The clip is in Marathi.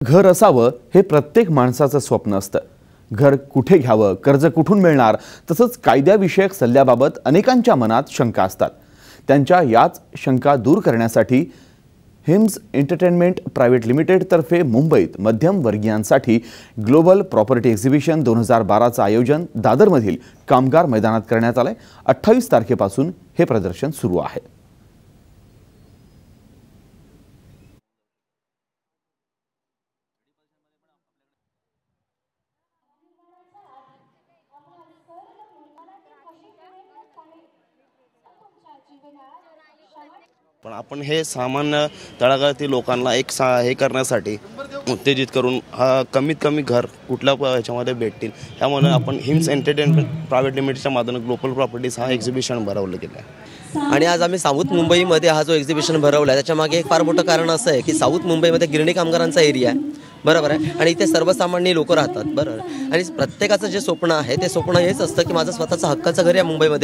घर असावं हे प्रत्येक माणसाचं स्वप्न असतं। घर कुठे घ्यावं, कर्ज कुठून मिळणार, तसंच कायद्याविषयक सल्ल्याबाबत अनेकांच्या मनात शंका असतात। त्यांच्या याच शंका दूर करण्यासाठी हिम्स एंटरटेनमेंट प्रायव्हेट लिमिटेड तर्फे मुंबईत मध्यम वर्गीयांसाठी ग्लोबल प्रॉपर्टी एक्झिबिशन 2012चं आयोजन दादरमधील कामगार मैदानात करण्यात आलंय। 28 तारखेपासून हे प्रदर्शन सुरू आहे। पण आपण हे सामान्य तळागाळातील लोकांना हे करण्यासाठी उत्तेजित करून कमीत कमी घर कुठल्या ह्याच्यामध्ये भेटतील त्यामुळे आपण हिम्स एंटरटेनमेंट प्रायव्हेट लिमिटेडच्या माध्यमातून ग्लोबल प्रॉपर्टीज हा एक्झिबिशन भरवलं गेलं आहे। आणि आज आम्ही साऊथ मुंबईमध्ये हा जो एक्झिबिशन भरवला आहे त्याच्यामागे एक फार मोठं कारण असं आहे की साऊथ मुंबईमध्ये गिरणी कामगारांचा एरिया आहे, बरोबर आहे, आणि इथे सर्वसामान्य लोक राहतात, बरोबर, आणि प्रत्येकाचं जे स्वप्न आहे ते स्वप्न हेच असतं की माझं स्वतःचं हक्काचं घर या मुंबईमध्ये